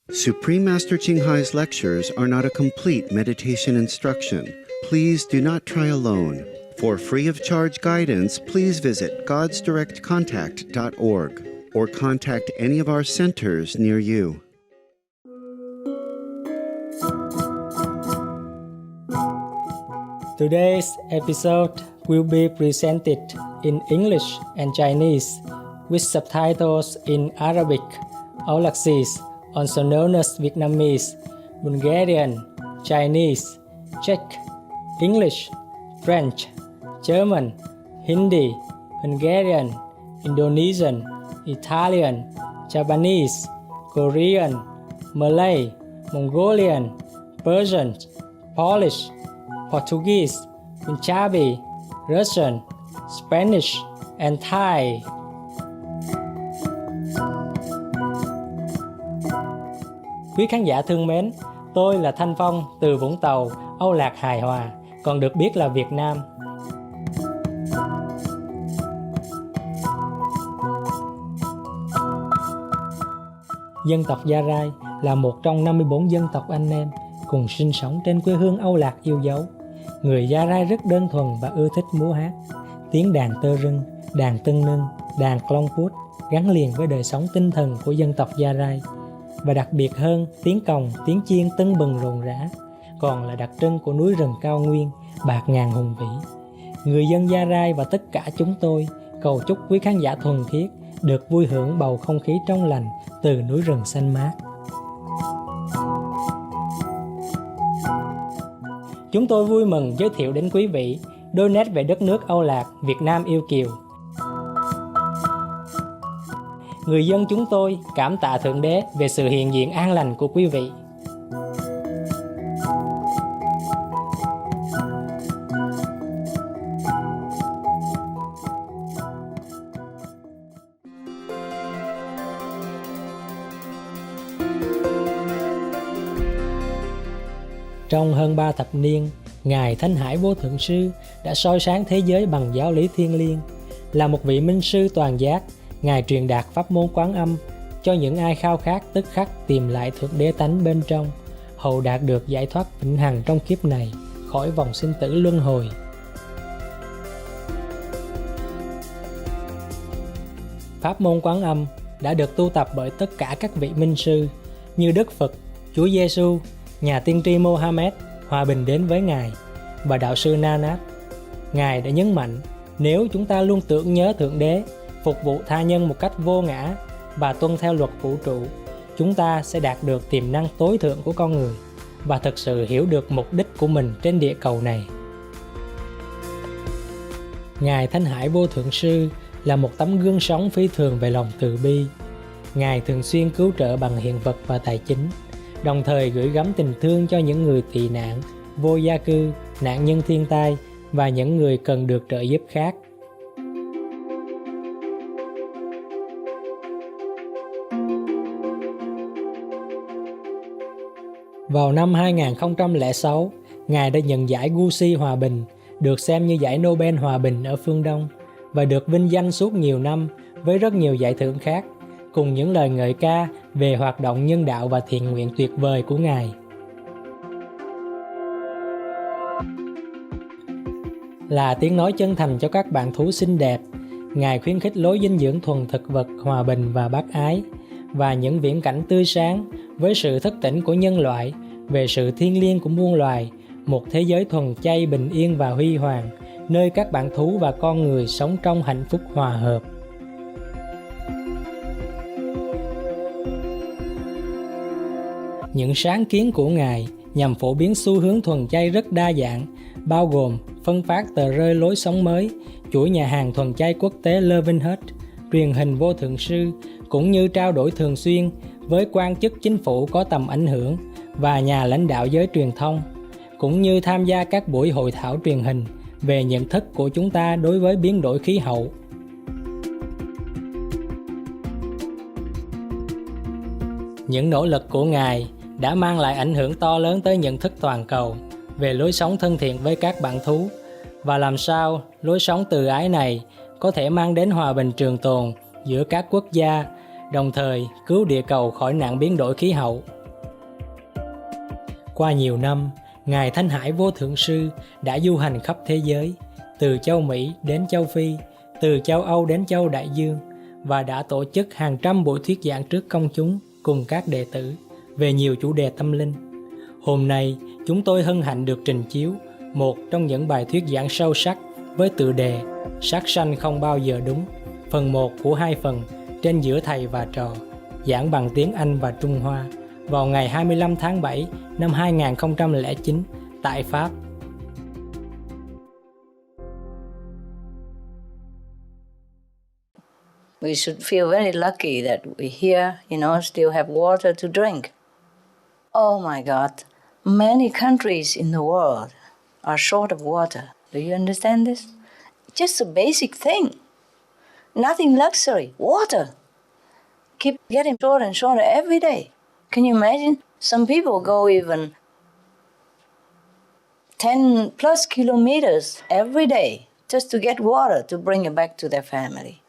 Supreme Master Ching Hai's lectures are not a complete meditation instruction. Please do not try alone. For free of charge guidance, please visit godsdirectcontact.org or contact any of our centers near you. Today's episode will be presented in English and Chinese with subtitles in Arabic, all axes, also known as Vietnamese, Bulgarian, Chinese, Czech, English, French, German, Hindi, Hungarian, Indonesian, Italian, Japanese, Korean, Malay, Mongolian, Persian, Polish, Portuguese, Punjabi, Russian, Spanish, and Thai. Quý khán giả thương mến, tôi là Thanh Phong từ Vũng Tàu, Âu Lạc hài hòa, còn được biết là Việt Nam. Dân tộc Gia Rai là một trong 54 dân tộc anh em cùng sinh sống trên quê hương Âu Lạc yêu dấu. Người Gia Rai rất đơn thuần và ưa thích múa hát. Tiếng đàn tơ rưng, đàn tưng nưng, đàn clong pút gắn liền với đời sống tinh thần của dân tộc Gia Rai. Và đặc biệt hơn, tiếng còng, tiếng chiên tưng bừng rộn rã còn là đặc trưng của núi rừng cao nguyên, bạt ngàn hùng vĩ. Người dân Gia Rai và tất cả chúng tôi cầu chúc quý khán giả thuần khiết được vui hưởng bầu không khí trong lành từ núi rừng xanh mát. Chúng tôi vui mừng giới thiệu đến quý vị đôi nét về đất nước Âu Lạc, Việt Nam yêu kiều. Người dân chúng tôi cảm tạ Thượng Đế về sự hiện diện an lành của quý vị. Trong hơn 3 thập niên, Ngài Thanh Hải Vô Thượng Sư đã soi sáng thế giới bằng giáo lý thiêng liêng. Là một vị minh sư toàn giác, Ngài truyền đạt pháp môn Quán Âm cho những ai khao khát tức khắc tìm lại Thượng Đế tánh bên trong, hầu đạt được giải thoát vĩnh hằng trong kiếp này, khỏi vòng sinh tử luân hồi. Pháp môn Quán Âm đã được tu tập bởi tất cả các vị minh sư như Đức Phật, Chúa Giêsu, nhà tiên tri Mohammed, hòa bình đến với Ngài, và đạo sư Nanak. Ngài đã nhấn mạnh, nếu chúng ta luôn tưởng nhớ Thượng Đế, phục vụ tha nhân một cách vô ngã và tuân theo luật vũ trụ, chúng ta sẽ đạt được tiềm năng tối thượng của con người và thực sự hiểu được mục đích của mình trên địa cầu này. Ngài Thanh Hải Vô Thượng Sư là một tấm gương sống phi thường về lòng từ bi. Ngài thường xuyên cứu trợ bằng hiện vật và tài chính, đồng thời gửi gắm tình thương cho những người tị nạn, vô gia cư, nạn nhân thiên tai và những người cần được trợ giúp khác. Vào năm 2006, Ngài đã nhận giải Gusi Hòa Bình, được xem như giải Nobel Hòa Bình ở phương Đông, và được vinh danh suốt nhiều năm với rất nhiều giải thưởng khác, cùng những lời ngợi ca về hoạt động nhân đạo và thiện nguyện tuyệt vời của Ngài. Là tiếng nói chân thành cho các bạn thú xinh đẹp, Ngài khuyến khích lối dinh dưỡng thuần thực vật, hòa bình và bác ái, và những viễn cảnh tươi sáng với sự thức tỉnh của nhân loại về sự thiêng liêng của muôn loài, một thế giới thuần chay, bình yên và huy hoàng, nơi các bạn thú và con người sống trong hạnh phúc hòa hợp. Những sáng kiến của Ngài nhằm phổ biến xu hướng thuần chay rất đa dạng, bao gồm phân phát tờ rơi lối sống mới, chuỗi nhà hàng thuần chay quốc tế Loving Hut, truyền hình Vô Thượng Sư, cũng như trao đổi thường xuyên với quan chức chính phủ có tầm ảnh hưởng và nhà lãnh đạo giới truyền thông, cũng như tham gia các buổi hội thảo truyền hình về nhận thức của chúng ta đối với biến đổi khí hậu. Những nỗ lực của Ngài đã mang lại ảnh hưởng to lớn tới nhận thức toàn cầu về lối sống thân thiện với các bạn thú, và làm sao lối sống từ ái này có thể mang đến hòa bình trường tồn giữa các quốc gia, đồng thời cứu địa cầu khỏi nạn biến đổi khí hậu. Qua nhiều năm, Ngài Thanh Hải Vô Thượng Sư đã du hành khắp thế giới, từ châu Mỹ đến châu Phi, từ châu Âu đến châu Đại Dương, và đã tổ chức hàng trăm buổi thuyết giảng trước công chúng cùng các đệ tử về nhiều chủ đề tâm linh. Hôm nay, chúng tôi hân hạnh được trình chiếu một trong những bài thuyết giảng sâu sắc với tựa đề Sát sanh không bao giờ đúng, phần 1 của 2 phần trên giữa thầy và trò, giảng bằng tiếng Anh và Trung Hoa vào ngày 25 tháng 7 năm 2009 tại Pháp. We should feel very lucky that we here, still have water to drink. Oh my God, many countries in the world are short of water. Do you understand this? Just a basic thing. Nothing luxury, water. Keep getting shorter and shorter every day. Can you imagine? Some people go even 10 plus kilometers every day just to get water to bring it back to their family.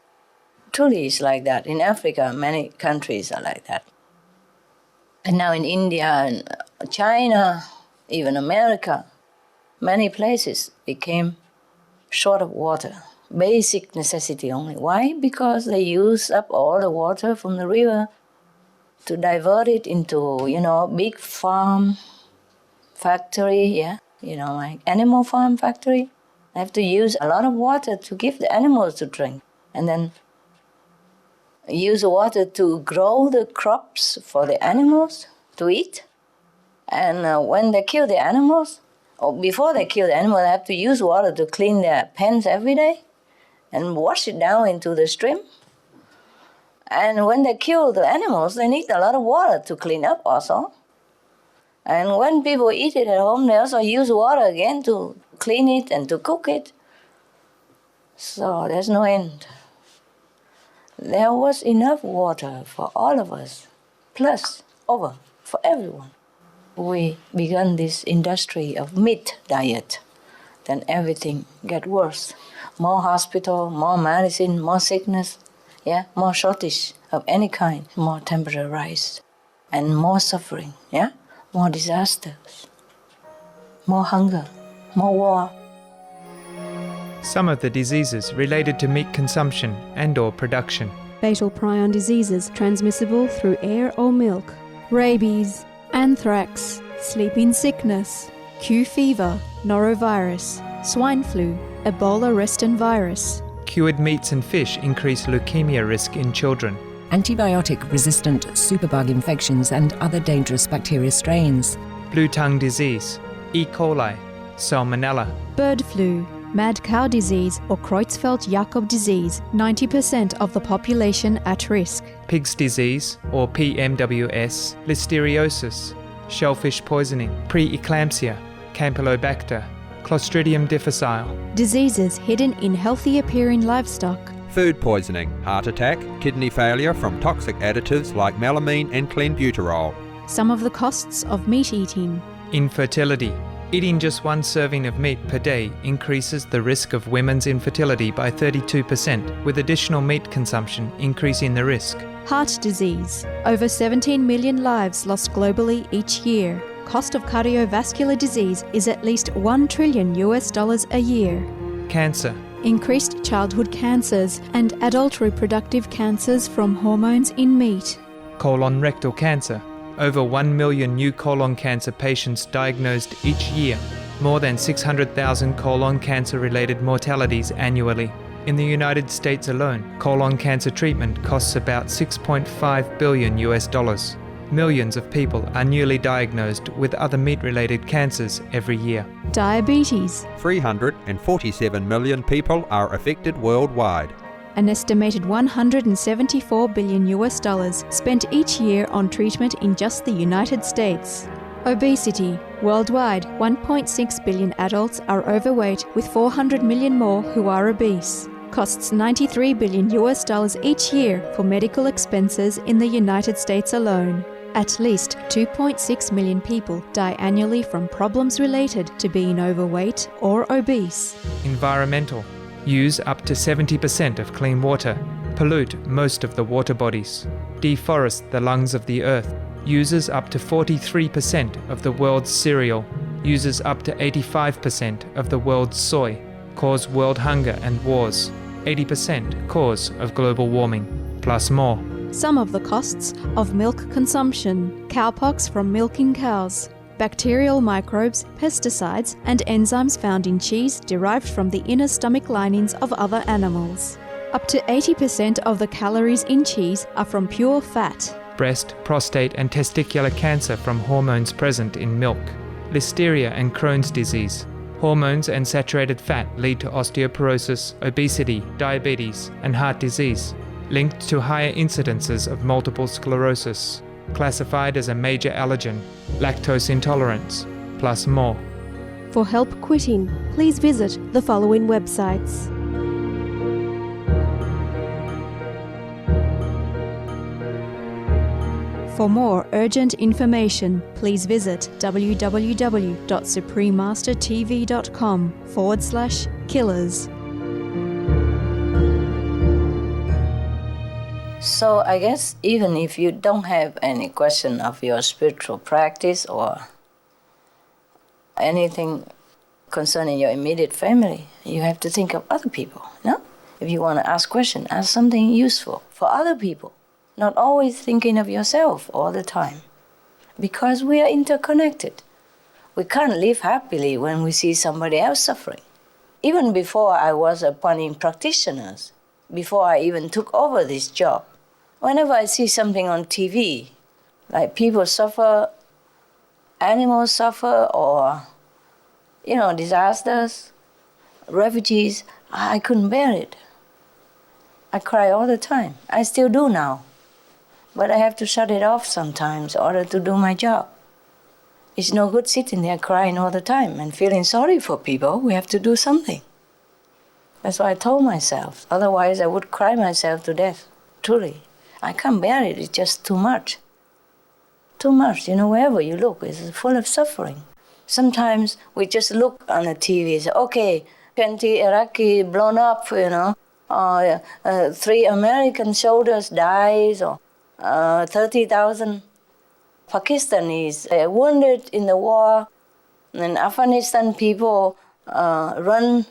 Truly it's like that. In Africa, many countries are like that. And now in India and China, even America, many places became short of water. Basic necessity only. Why? Because they use up all the water from the river to divert it into, big farm factory, like animal farm factory. They have to use a lot of water to give the animals to drink. And then use water to grow the crops for the animals to eat. And when they kill the animals, or before they kill the animal, they have to use water to clean their pens every day and wash it down into the stream. And when they kill the animals, they need a lot of water to clean up also. And when people eat it at home, they also use water again to clean it and to cook it. So there's no end. There was enough water for all of us, plus over for everyone. We began this industry of meat diet, then everything get worse. More hospital, more medicine, more sickness, more shortage of any kind, more temperature rise, and more suffering, more disasters, more hunger, more war. Some of the diseases related to meat consumption and/or production. Fatal prion diseases transmissible through air or milk. Rabies, anthrax, sleeping sickness, Q fever, norovirus, swine flu, Ebola reston virus. Cured meats and fish increase leukemia risk in children. Antibiotic-resistant superbug infections and other dangerous bacteria strains. Blue tongue disease, E. coli, salmonella. Bird flu, mad cow disease or Creutzfeldt-Jakob disease, 90% of the population at risk. Pig's disease or PMWS, listeriosis, shellfish poisoning, preeclampsia, Campylobacter, Clostridium difficile. Diseases hidden in healthy appearing livestock. Food poisoning, heart attack, kidney failure from toxic additives like melamine and clenbuterol. Some of the costs of meat eating. Infertility. Eating just one serving of meat per day increases the risk of women's infertility by 32%, with additional meat consumption increasing the risk. Heart disease. Over 17 million lives lost globally each year. Cost of cardiovascular disease is at least $1 trillion a year. Cancer. Increased childhood cancers and adult reproductive cancers from hormones in meat. Colon rectal cancer. Over 1 million new colon cancer patients diagnosed each year. More than 600,000 colon cancer-related mortalities annually. In the United States alone, colon cancer treatment costs about $6.5 billion. Millions of people are newly diagnosed with other meat-related cancers every year. Diabetes. 347 million people are affected worldwide. An estimated $174 billion spent each year on treatment in just the United States. Obesity. Worldwide, 1.6 billion adults are overweight, with 400 million more who are obese. Costs $93 billion each year for medical expenses in the United States alone. At least 2.6 million people die annually from problems related to being overweight or obese. Environmental. Use up to 70% of clean water. Pollute most of the water bodies. Deforest the lungs of the earth. uses up to 43% of the world's cereal, uses up to 85% of the world's soy, cause world hunger and wars, 80% cause of global warming, plus more. Some of the costs of milk consumption: cowpox from milking cows, bacterial microbes, pesticides, and enzymes found in cheese derived from the inner stomach linings of other animals. Up to 80% of the calories in cheese are from pure fat. Breast, prostate, and testicular cancer from hormones present in milk, listeria and Crohn's disease. Hormones and saturated fat lead to osteoporosis, obesity, diabetes, and heart disease, linked to higher incidences of multiple sclerosis, classified as a major allergen, lactose intolerance, plus more. For help quitting, please visit the following websites. For more urgent information, please visit www.suprememastertv.com/killers. So I guess even if you don't have any question of your spiritual practice or anything concerning your immediate family, you have to think of other people, no? If you want to ask questions, ask something useful for other people. Not always thinking of yourself all the time. Because we are interconnected. We can't live happily when we see somebody else suffering. Even before I was appointing practitioners, before I even took over this job, whenever I see something on TV, like people suffer, animals suffer, or, disasters, refugees, I couldn't bear it. I cry all the time. I still do now. But I have to shut it off sometimes in order to do my job. It's no good sitting there crying all the time and feeling sorry for people. We have to do something. That's what I told myself. Otherwise, I would cry myself to death. Truly. I can't bear it. It's just too much. Too much. Wherever you look, it's full of suffering. Sometimes we just look on the TV and say, okay, 20 Iraqi blown up, 3 American soldiers died, or 30,000 Pakistanis wounded in the war, and Afghanistan people run,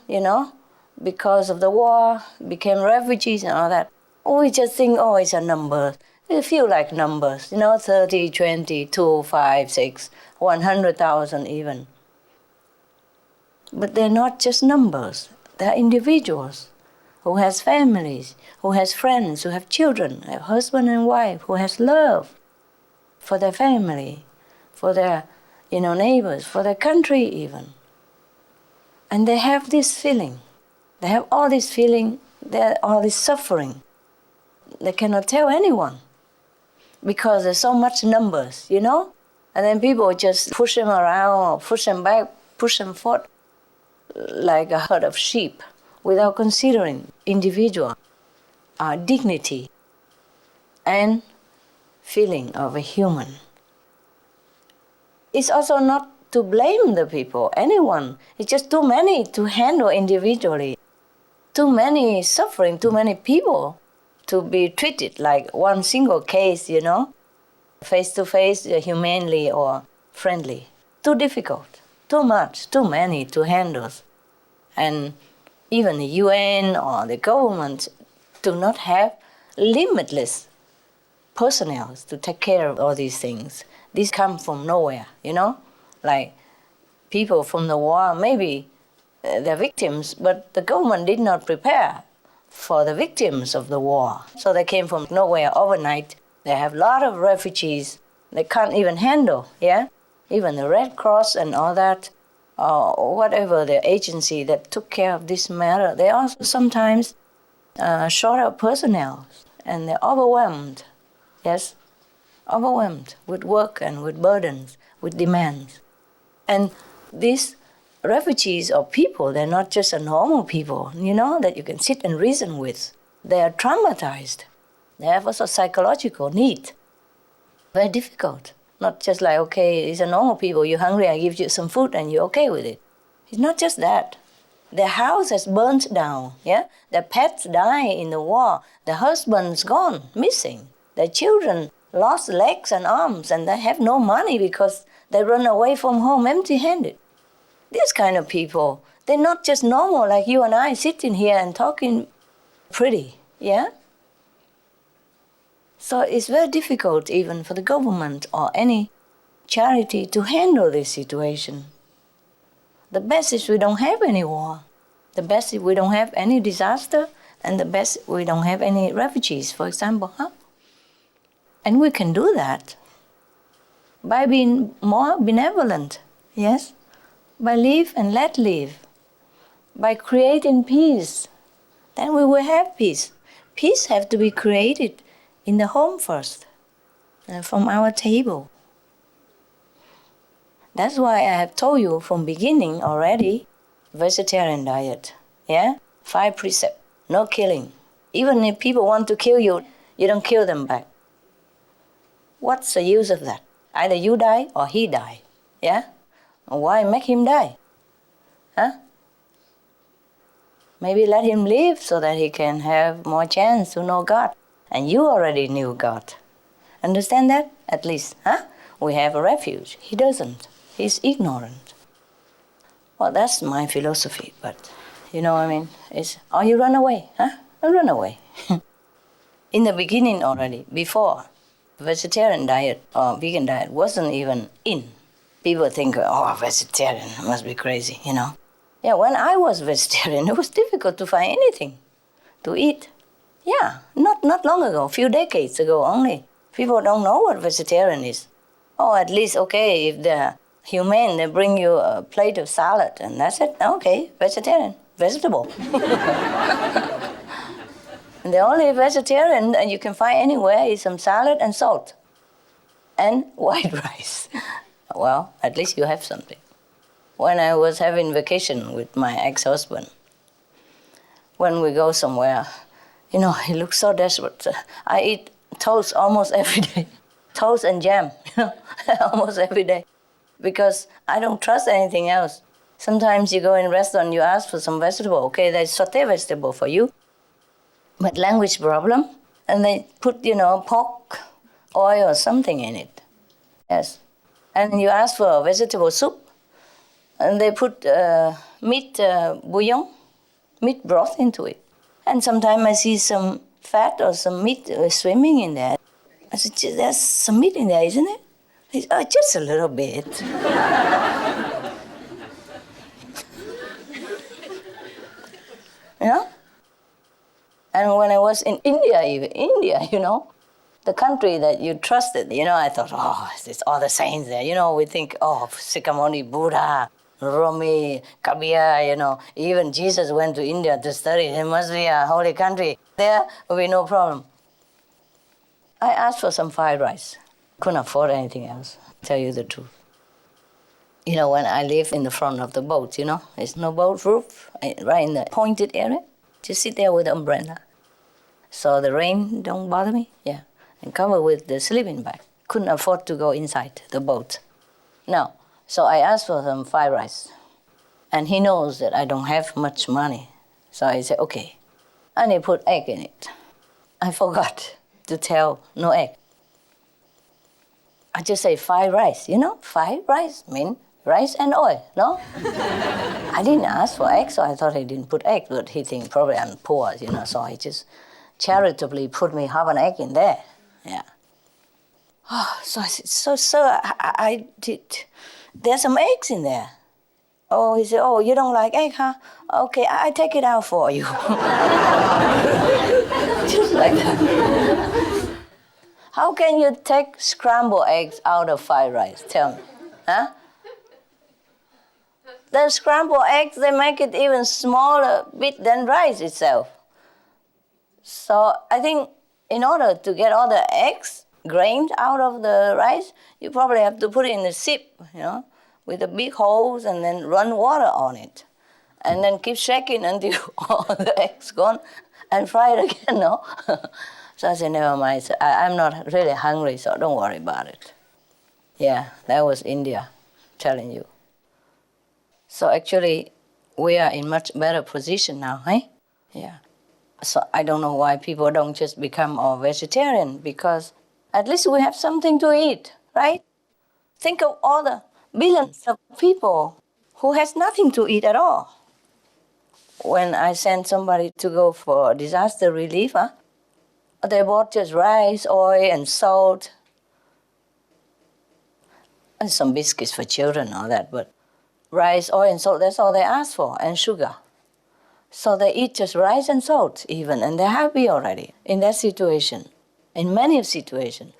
because of the war, became refugees and all that. We just think, it's a number. They feel like numbers, 30, 20, 2, 5, 6, 100,000 even. But they're not just numbers. They're individuals who has families, who has friends, who have children, a husband and wife, who has love for their family, for their, neighbors, for their country even. And they have this feeling. They have all this feeling, all this suffering. They cannot tell anyone because there's so much numbers, And then people just push them around or push them back, push them forth like a herd of sheep, without considering individual dignity and feeling of a human. It's also not to blame the people, anyone. It's just too many to handle individually. Too many suffering, too many people to be treated like one single case, face to face, humanely or friendly. Too difficult, too much, too many to handle. And even the UN or the government do not have limitless personnel to take care of all these things. These come from nowhere, like people from the war, maybe they're victims, but the government did not prepare for the victims of the war. So they came from nowhere overnight. They have a lot of refugees. They can't even handle, even the Red Cross and all that, or whatever the agency that took care of this matter, they also sometimes short of personnel, and they're overwhelmed, overwhelmed with work and with burdens, with demands. And these refugees or people, they're not just a normal people, that you can sit and reason with. They are traumatized. They have also psychological need. Very difficult. Not just like, okay, it's a normal people, you're hungry, I give you some food and you're okay with it. It's not just that. Their house has burnt down, Their pets die in the war. Their husband's gone, missing. Their children lost legs and arms, and they have no money because they run away from home empty-handed. These kind of people, they're not just normal like you and I sitting here and talking pretty, yeah? So it's very difficult even for the government or any charity to handle this situation. The best is we don't have any war. The best is we don't have any disaster, and the best we don't have any refugees, for example, huh? And we can do that by being more benevolent, yes? By live and let live, by creating peace. Then we will have peace. Peace has to be created in the home first, from our table. That's why I have told you from beginning already, vegetarian diet, yeah? 5 precepts, no killing. Even if people want to kill you, you don't kill them back. What's the use of that? Either you die or he die, yeah? Why make him die? Huh? Maybe let him live so that he can have more chance to know God. And you already knew God. Understand that? At least, huh? We have a refuge. He doesn't. He's ignorant. Well, that's my philosophy, but you know what I mean? It's, oh, you run away, huh? Run away. In the beginning already, before, vegetarian diet or vegan diet wasn't even in. People think, oh, vegetarian must be crazy, you know. Yeah, when I was vegetarian, it was difficult to find anything to eat. Yeah, not long ago, a few decades ago only. People don't know what vegetarian is. Oh, at least, okay, if they're humane, they bring you a plate of salad, and that's it. Okay, vegetarian, vegetable. And the only vegetarian that you can find anywhere is some salad and salt and white rice. Well, at least you have something. When I was having vacation with my ex-husband, when we go somewhere, you know, he looks so desperate. I eat toast almost every day. Toast and jam, you know, almost every day. Because I don't trust anything else. Sometimes you go in a restaurant, you ask for some vegetable. Okay, they saute vegetable for you. But language problem, and they put, you know, pork, oil or something in it. Yes. And you ask for a vegetable soup, and they put meat bouillon, meat broth into it. And sometimes I see some fat or some meat swimming in there. I said, there's some meat in there, isn't it? He said, oh, just a little bit. You know? And when I was in India, you know, the country that you trusted, you know, I thought, oh, it's all the saints there. You know, we think, oh, Sikhamuni, Buddha, Rumi, Kabir, you know, even Jesus went to India to study. It must be a holy country. There will be no problem. I asked for some fried rice. Couldn't afford anything else, tell you the truth. You know, when I live in the front of the boat, you know, there's no boat roof, right in the pointed area. Just sit there with the umbrella. So the rain don't bother me, yeah. And cover with the sleeping bag. Couldn't afford to go inside the boat. No, so I asked for some fried rice. And he knows that I don't have much money. So I said, okay. And he put egg in it. I forgot to tell no egg. I just say fried rice, you know? Fried rice means rice and oil, no? I didn't ask for egg, so I thought he didn't put egg, but he think probably I'm poor, you know, so he just charitably put me half an egg in there, yeah. Oh, so I said, so sir, I did, there's some eggs in there. Oh, he said, oh, you don't like egg, huh? Okay, I take it out for you. Just like that. How can you take scrambled eggs out of fried rice? Tell me, huh? The scrambled eggs, they make it even smaller bit than rice itself. So I think in order to get all the eggs grained out of the rice, you probably have to put it in a sieve, you know, with the big holes and then run water on it. And then keep shaking until all the eggs gone and fry it again, no? So I said, never mind. So I'm not really hungry, so don't worry about it. Yeah, that was India, telling you. So actually, we are in much better position now, eh? Yeah. So I don't know why people don't just become all vegetarian, because At least we have something to eat, right? Think of all the billions of people who has nothing to eat at all. When I send somebody to go for disaster relief, they bought just rice, oil, and salt, and some biscuits for children, all that, but rice, oil, and salt, that's all they ask for, and sugar. So they eat just rice and salt even, and they're happy already in that situation, in many situations.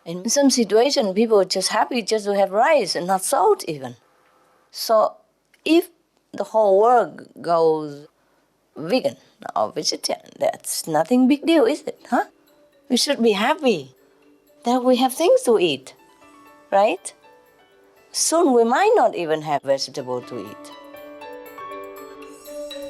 In some situations, people are just happy just to have rice and not salt even. So if the whole world goes vegan or vegetarian, that's nothing big deal, is it? Huh? We should be happy that we have things to eat, right? Soon we might not even have vegetable to eat.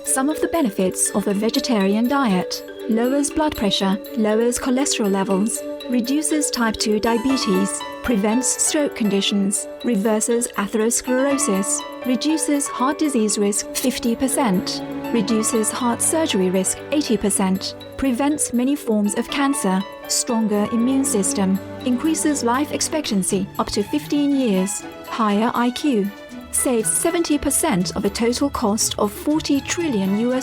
Some of the benefits of a vegetarian diet: lowers blood pressure, lowers cholesterol levels, reduces type 2 diabetes, prevents stroke conditions, reverses atherosclerosis, reduces heart disease risk 50%, reduces heart surgery risk 80%, prevents many forms of cancer, stronger immune system, increases life expectancy up to 15 years, higher IQ, saves 70% of a total cost of $40 trillion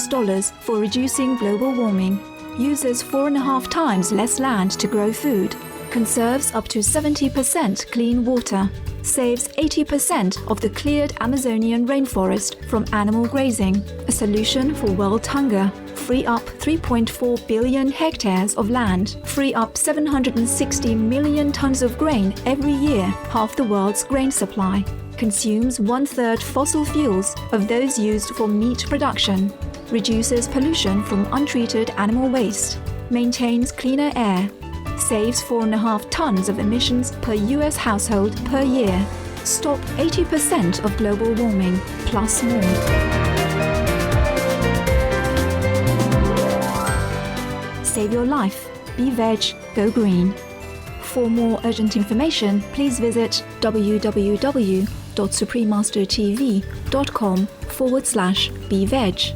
for reducing global warming, uses 4.5 times less land to grow food, conserves up to 70% clean water, saves 80% of the cleared Amazonian rainforest from animal grazing, a solution for world hunger, free up 3.4 billion hectares of land, free up 760 million tons of grain every year, half the world's grain supply, consumes 1/3 fossil fuels of those used for meat production, reduces pollution from untreated animal waste, maintains cleaner air, saves 4.5 tons of emissions per US household per year, stop 80% of global warming, plus more. Save your life. Be veg, go green. For more urgent information, please visit www.suprememastertv.com/beveg.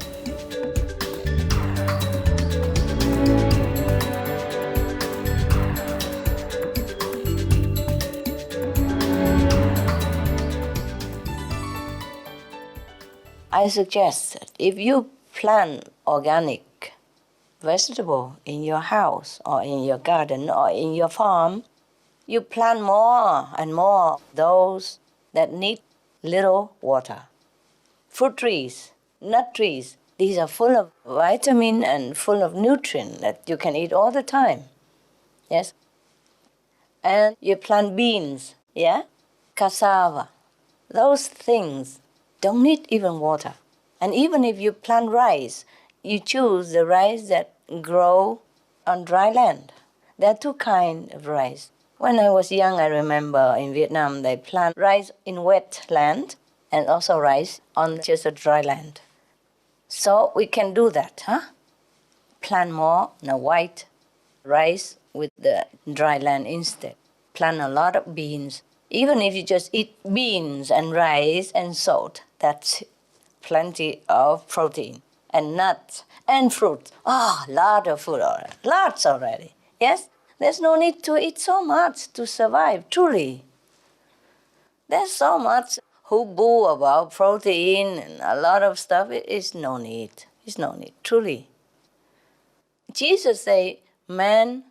I suggest that if you plant organic vegetable in your house or in your garden or in your farm, you plant more and more those that need little water. Fruit trees, nut trees, these are full of vitamin and full of nutrient that you can eat all the time. Yes? And you plant beans, yeah? Cassava. Those things don't need even water. And even if you plant rice, you choose the rice that grow on dry land. There are two kinds of rice. When I was young, I remember in Vietnam, they plant rice in wet land and also rice on just a dry land. So we can do that, huh? Plant more white rice with the dry land instead. Plant a lot of beans. Even if you just eat beans and rice and salt, that's plenty of protein. And nuts and fruit. Lot of food already. Lots already. Yes? There's no need to eat so much to survive, truly. There's so much hubbub about protein and a lot of stuff. It's no need. It's no need, truly. Jesus said, man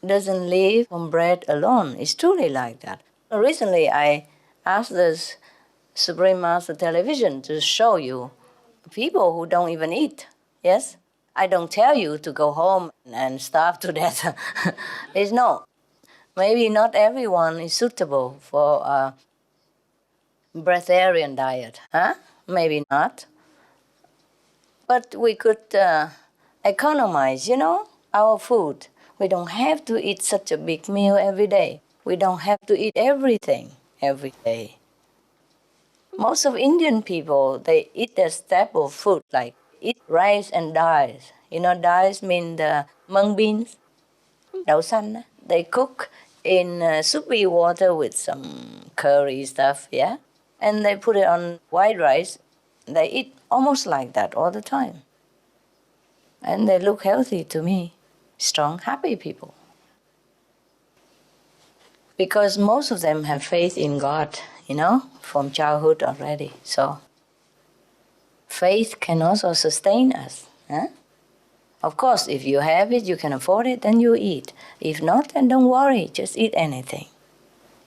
doesn't live from bread alone. It's truly like that. Recently, I asked the Supreme Master Television to show you people who don't even eat. Yes? I don't tell you to go home and starve to death. It's no. Maybe not everyone is suitable for a breatharian diet. Huh? Maybe not. But we could economize, our food. We don't have to eat such a big meal every day. We don't have to eat everything every day. Most of Indian people, they eat their staple food, like eat rice and dals. Dals mean the mung beans, đậu xanh. They cook in soupy water with some curry stuff, yeah? And they put it on white rice. They eat almost like that all the time. And they look healthy to me. Strong, happy people. Because most of them have faith in God, from childhood already. So faith can also sustain us. Of course, if you have it, you can afford it, then you eat. If not, then don't worry, just eat anything.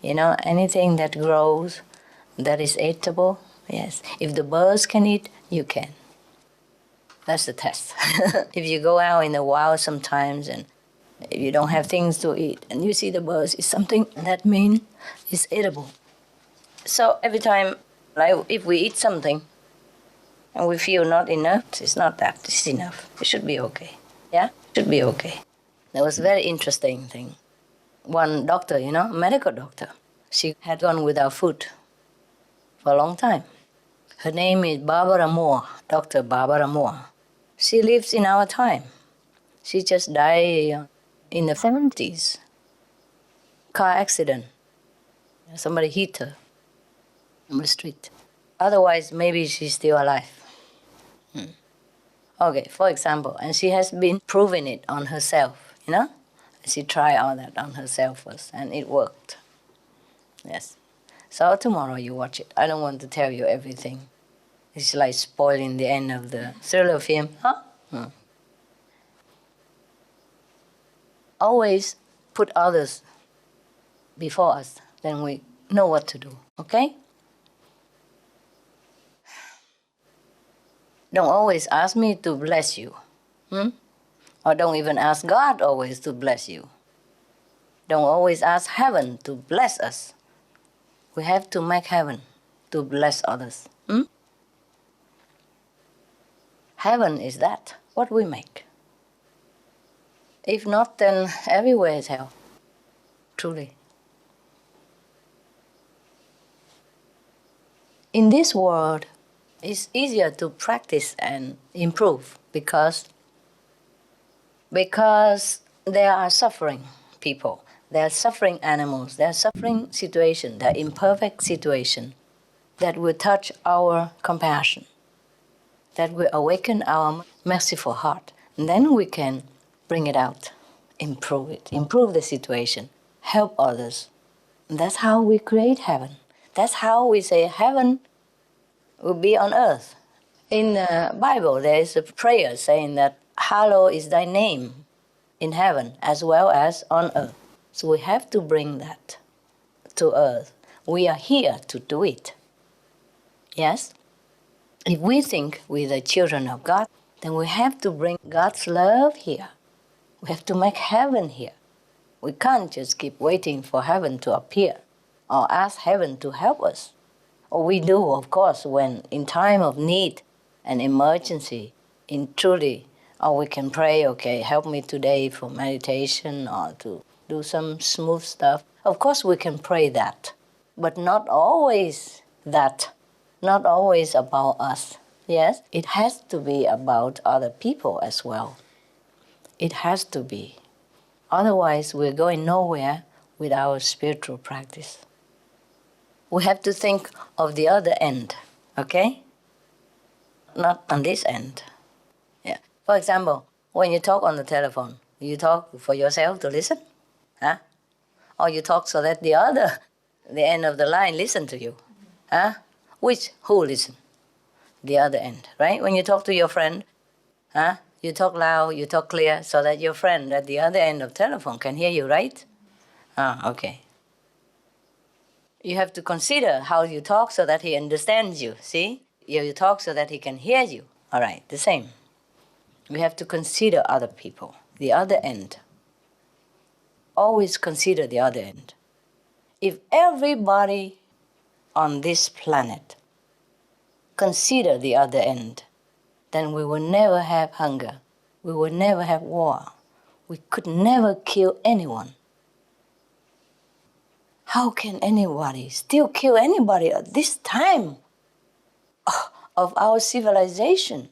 Anything that grows, that is eatable, yes. If the birds can eat, you can. That's the test. If you go out in the wild sometimes and if you don't have things to eat and you see the birds, it's something that means it's edible. So every time, like if we eat something and we feel not enough, it's not that, it's enough. It should be okay. Yeah? It should be okay. That was a very interesting thing. One doctor, a medical doctor, she had gone without food for a long time. Her name is Barbara Moore, Dr. Barbara Moore. She lives in our time. She just died in the 70s. Car accident. Somebody hit her on the street. Otherwise, maybe she's still alive. Okay, for example, and she has been proving it on herself, She tried all that on herself first, and it worked. Yes. So tomorrow you watch it. I don't want to tell you everything. It's like spoiling the end of the thriller film. Always put others before us, then we know what to do, okay? Don't always ask me to bless you. Or don't even ask God always to bless you. Don't always ask heaven to bless us. We have to make heaven to bless others. Heaven is that, what we make. If not, then everywhere is hell, truly. In this world, it's easier to practice and improve because there are suffering people, there are suffering animals, there are suffering situations, there are imperfect situations that will touch our compassion, that will awaken our merciful heart. And then we can bring it out, improve it, improve the situation, help others. And that's how we create heaven. That's how we say heaven will be on earth. In the Bible, there is a prayer saying that, hallowed is thy name in heaven as well as on earth. So we have to bring that to earth. We are here to do it. Yes? If we think we're the children of God, then we have to bring God's love here. We have to make heaven here. We can't just keep waiting for heaven to appear or ask heaven to help us. Or we do, of course, when in time of need and emergency, or we can pray, okay, help me today for meditation or to do some smooth stuff. Of course, we can pray that, but not always that, not always about us. Yes, it has to be about other people as well. It has to be. Otherwise, we're going nowhere with our spiritual practice. We have to think of the other end, okay? Not on this end. Yeah. For example, when you talk on the telephone, you talk for yourself to listen? Or you talk so that the end of the line listen to you? Who listen? The other end, right? When you talk to your friend, you talk loud, you talk clear, so that your friend at the other end of telephone can hear you, right? Okay. You have to consider how you talk so that he understands you, see? You talk so that he can hear you. All right, the same. We have to consider other people, the other end. Always consider the other end. If everybody on this planet consider the other end, then we will never have hunger. We will never have war. We could never kill anyone. How can anybody still kill anybody at this time of our civilization,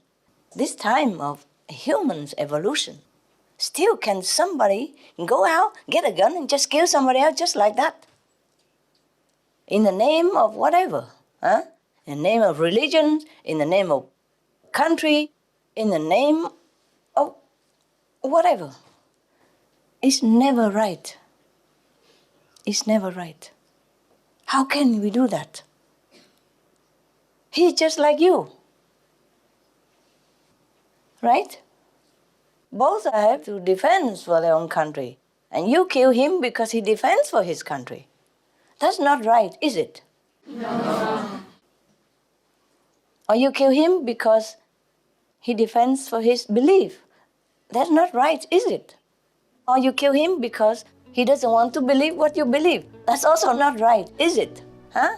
this time of humans' evolution? Still can somebody go out, get a gun, and just kill somebody else just like that? In the name of whatever, In the name of religion, in the name of country, in the name of whatever. It's never right. is never right. How can we do that? He's just like you. Right? Both have to defend for their own country. And you kill him because he defends for his country. That's not right, is it? No. Or you kill him because he defends for his belief. That's not right, is it? Or you kill him because he doesn't want to believe what you believe. That's also not right, is it? Huh?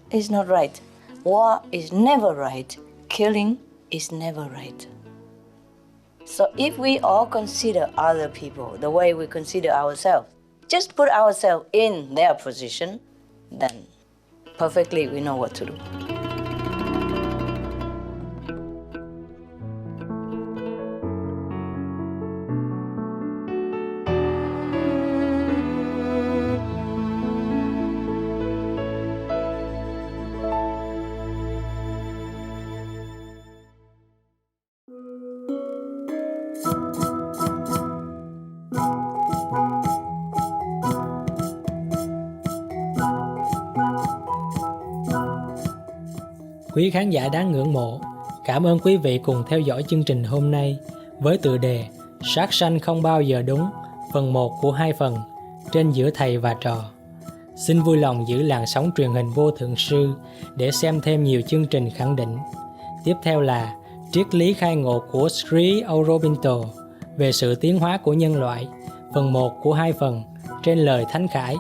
It's not right. War is never right. Killing is never right. So if we all consider other people the way we consider ourselves, just put ourselves in their position, then perfectly we know what to do. Quý khán giả đáng ngưỡng mộ, cảm ơn quý vị cùng theo dõi chương trình hôm nay với tựa đề Sát sanh không bao giờ đúng, phần 1 của 2 phần trên giữa thầy và trò. Xin vui lòng giữ làn sóng truyền hình Vô Thượng Sư để xem thêm nhiều chương trình khẳng định. Tiếp theo là Triết lý khai ngộ của Sri Aurobindo về sự tiến hóa của nhân loại, phần 1 của 2 phần trên lời Thánh Khải.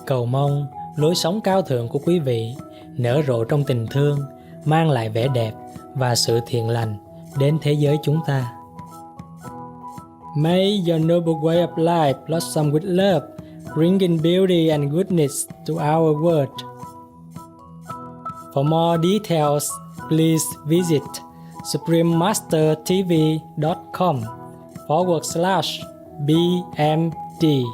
Cầu mong lối sống cao thượng của quý vị nở rộ trong tình thương, mang lại vẻ đẹp và sự thiện lành đến thế giới chúng ta. May your noble way of life blossom with love, bringing beauty and goodness to our world. For more details, please visit suprememastertv.com/BMD.